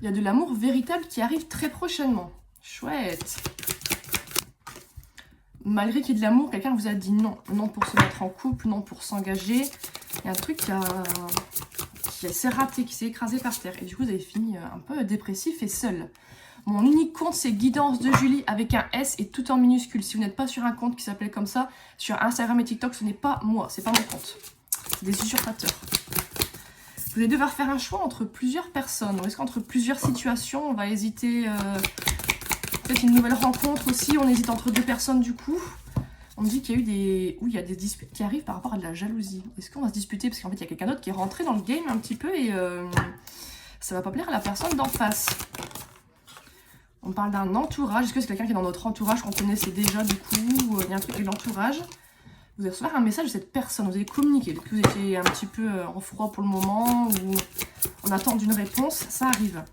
Il y a de l'amour véritable qui arrive très prochainement. Chouette. Malgré qu'il y ait de l'amour, quelqu'un vous a dit non. Non pour se mettre en couple, non pour s'engager. Il y a un truc qui s'est raté, qui s'est écrasé par terre. Et du coup, vous avez fini un peu dépressif et seul. Mon unique compte, c'est Guidance de Julie avec un S et tout en minuscule. Si vous n'êtes pas sur un compte qui s'appelait comme ça, sur Instagram et TikTok, ce n'est pas moi, c'est pas mon compte. C'est des usurpateurs. Vous allez devoir faire un choix entre plusieurs personnes. Est-ce qu'entre plusieurs situations, on va hésiter... peut-être une nouvelle rencontre aussi, on hésite entre deux personnes du coup. On me dit qu'il y a eu des... Oui, il y a des disputes qui arrivent par rapport à de la jalousie. Est-ce qu'on va se disputer parce qu'en fait, il y a quelqu'un d'autre qui est rentré dans le game un petit peu et ça va pas plaire à la personne d'en face. On parle d'un entourage. Est-ce que c'est quelqu'un qui est dans notre entourage qu'on connaissait déjà du coup? Il y a un truc avec l'entourage. Vous allez recevoir un message de cette personne. Vous allez communiquer. Peut-être que vous étiez un petit peu en froid pour le moment ou on attend d'une réponse. Ça arrive.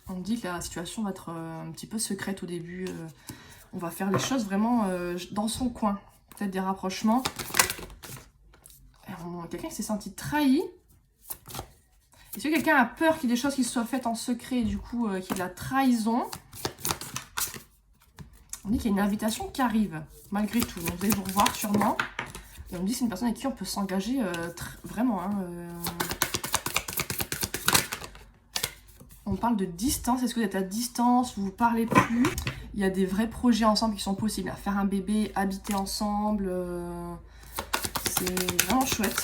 On me dit que la situation va être un petit peu secrète au début. On va faire les choses vraiment dans son coin. Peut-être des rapprochements. Quelqu'un qui s'est senti trahi. Est-ce que quelqu'un a peur qu'il y ait des choses qui soient faites en secret, du coup, qu'il y ait de la trahison? On dit qu'il y a une invitation qui arrive, malgré tout. Donc vous allez vous revoir sûrement. Et on me dit que c'est une personne avec qui on peut s'engager vraiment. Hein, On parle de distance. Est-ce que vous êtes à distance? Vous ne parlez plus? Il y a des vrais projets ensemble qui sont possibles. Faire un bébé, habiter ensemble. C'est vraiment chouette.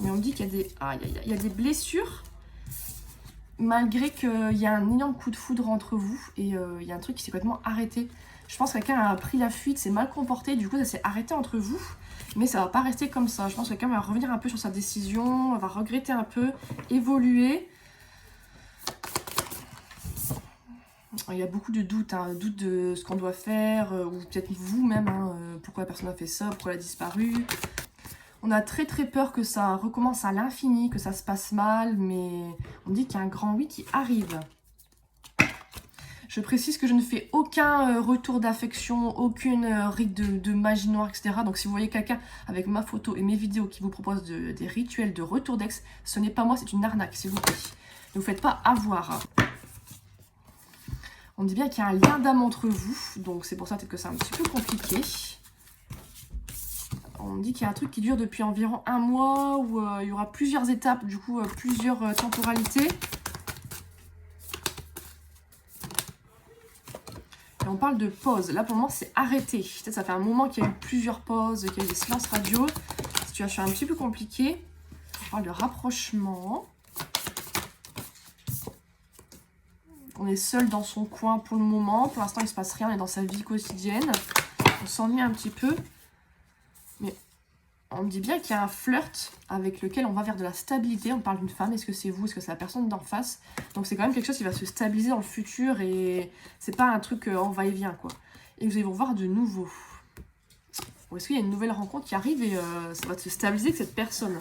Mais on me dit qu'il y a des... il y a des blessures. Malgré qu'il y a un énorme coup de foudre entre vous. Et il y a un truc qui s'est complètement arrêté. Je pense que quelqu'un a pris la fuite, s'est mal comporté. Du coup, ça s'est arrêté entre vous. Mais ça ne va pas rester comme ça. Je pense que quelqu'un va revenir un peu sur sa décision. Va regretter un peu. Évoluer. Il y a beaucoup de doutes, hein, doutes de ce qu'on doit faire, ou peut-être vous-même, hein, pourquoi la personne a fait ça, pourquoi elle a disparu. On a très très peur que ça recommence à l'infini, que ça se passe mal, mais on dit qu'il y a un grand oui qui arrive. Je précise que je ne fais aucun retour d'affection, aucune rite de magie noire, etc. Donc si vous voyez quelqu'un avec ma photo et mes vidéos qui vous propose des rituels de retour d'ex, ce n'est pas moi, c'est une arnaque, s'il vous plaît. Ne vous faites pas avoir. On dit bien qu'il y a un lien d'âme entre vous, donc c'est pour ça peut-être que c'est un petit peu compliqué. On me dit qu'il y a un truc qui dure depuis environ 1 mois, où il y aura plusieurs étapes, du coup plusieurs temporalités. Et on parle de pause. Là pour le moment c'est arrêté. Peut-être ça fait un moment qu'il y a eu plusieurs pauses, qu'il y a eu des silences radio. Situation un petit peu compliquée. On parle de rapprochement. On est seul dans son coin pour le moment. Pour l'instant, il ne se passe rien. On est dans sa vie quotidienne. On s'ennuie un petit peu. Mais on me dit bien qu'il y a un flirt avec lequel on va vers de la stabilité. On parle d'une femme. Est-ce que c'est vous? Est-ce que c'est la personne d'en face? Donc, c'est quand même quelque chose qui va se stabiliser dans le futur. Et c'est pas un truc en va-et-vient, quoi. Et vous allez vous voir de nouveau. Ou est-ce qu'il y a une nouvelle rencontre qui arrive et ça va se stabiliser avec cette personne?